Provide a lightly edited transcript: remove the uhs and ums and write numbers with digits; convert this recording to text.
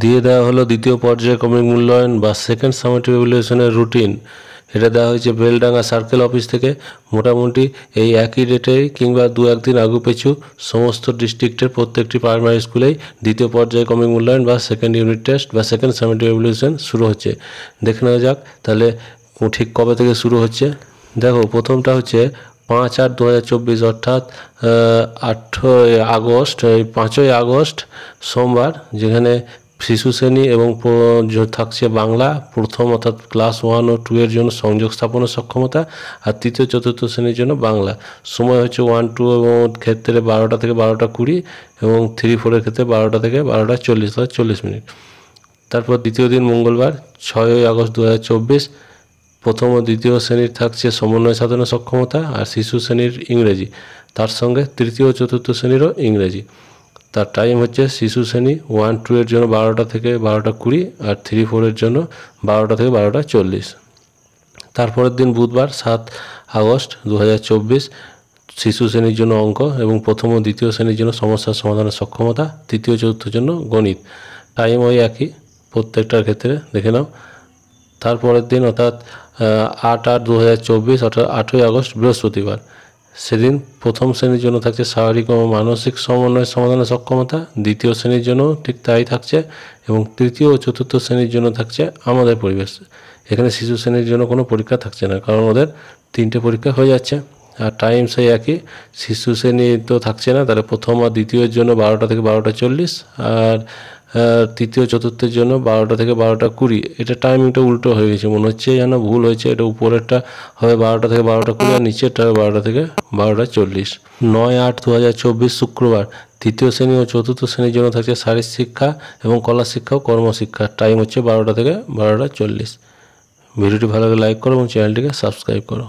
দিয়ে দেওয়া হলো দ্বিতীয় পর্যায়ক্রমিক মূল্যায়ন বা সেকেন্ড সামেটিভ ইভ্যালুয়েশনের রুটিন। এটা দেওয়া হয়েছে বেলডাঙ্গা সার্কেল অফিস থেকে। মোটামুটি এই একই ডেটেই কিংবা দু একদিন আগু পিছু সমস্ত ডিস্ট্রিক্টের প্রত্যেকটি প্রাইমারি স্কুলেই দ্বিতীয় পর্যায়ক্রমিক মূল্যায়ন বা সেকেন্ড ইউনিট টেস্ট বা সেকেন্ড সামেটিভ ইভ্যালুয়েশন শুরু হচ্ছে। দেখে নেওয়া যাক তাহলে ঠিক কবে থেকে শুরু হচ্ছে। দেখো, প্রথমটা হচ্ছে 5/8/2024 অর্থাৎ 8ই আগস্ট, এই 5ই আগস্ট সোমবার, যেখানে শিশু শ্রেণী এবং থাকছে বাংলা প্রথম অর্থাৎ ক্লাস 1 ও 2 এর জন্য সংযোগ স্থাপনের সক্ষমতা, আর তৃতীয় চতুর্থ শ্রেণীর জন্য বাংলা। সময় হচ্ছে 1-2 এবং ক্ষেত্রে 12টা থেকে 12টা 20 এবং 3-4 এর ক্ষেত্রে 12টা থেকে 12টা 40 অর্থাৎ 40 মিনিট। তারপর দ্বিতীয় দিন মঙ্গলবার 6ই আগস্ট 2024 প্রথম ও দ্বিতীয় শ্রেণীর থাকছে সমন্বয় সাধনের সক্ষমতা আর শিশু শ্রেণীর ইংরেজি, তার সঙ্গে তৃতীয় ও চতুর্থ শ্রেণীরও ইংরেজি। তার টাইম হচ্ছে শিশু শ্রেণী 1-2 এর জন্য 12টা থেকে 12টা 20 আর 3-4 এর জন্য 12টা থেকে 12টা 40। তারপরের দিন বুধবার 7 আগস্ট 2024 শিশু শ্রেণীর জন্য অঙ্ক এবং প্রথম ও দ্বিতীয় শ্রেণীর জন্য সমস্যার সমাধানের সক্ষমতা, তৃতীয় চতুর্থের জন্য গণিত। টাইম ওই একই প্রত্যেকটার ক্ষেত্রে, দেখে নাও। তারপরের দিন অর্থাৎ 8/8/2024 অর্থাৎ 8ই আগস্ট বৃহস্পতিবার, সেদিন প্রথম শ্রেণীর জন্য থাকছে শারীরিক ও মানসিক সমন্বয় সমাধানের সক্ষমতা, দ্বিতীয় শ্রেণীর জন্য ঠিক তাই থাকছে এবং তৃতীয় ও চতুর্থ শ্রেণীর জন্য থাকছে আমাদের পরিবেশ। এখানে শিশু শ্রেণীর জন্য কোনো পরীক্ষা থাকছে না, কারণ ওদের 3টে পরীক্ষা হয়ে যাচ্ছে। আর টাইম সেই একই, শিশু শ্রেণী তো থাকছে না, তাহলে প্রথম আর দ্বিতীয়ের জন্য 12টা থেকে 12টা 40 আর তৃতীয় চতুর্থের জন্য 12টা থেকে 12টা 20। এটা টাইমিংটা উল্টো হয়ে গেছে, মনে হচ্ছে যেন ভুল হয়েছে। এটা উপরেরটা হবে 12টা থেকে 12টা 20 আর নিচেরটা হবে 12টা থেকে 12টা 40। 9/8/2024 শুক্রবার তৃতীয় শ্রেণী ও চতুর্থ শ্রেণীর জন্য থাকছে শারীরিক শিক্ষা এবং কলা শিক্ষা ও কর্মশিক্ষা। টাইম হচ্ছে 12টা থেকে 12টা 40। ভিডিওটি ভালো লাগে লাইক করো এবং চ্যানেলটিকে সাবস্ক্রাইব করো।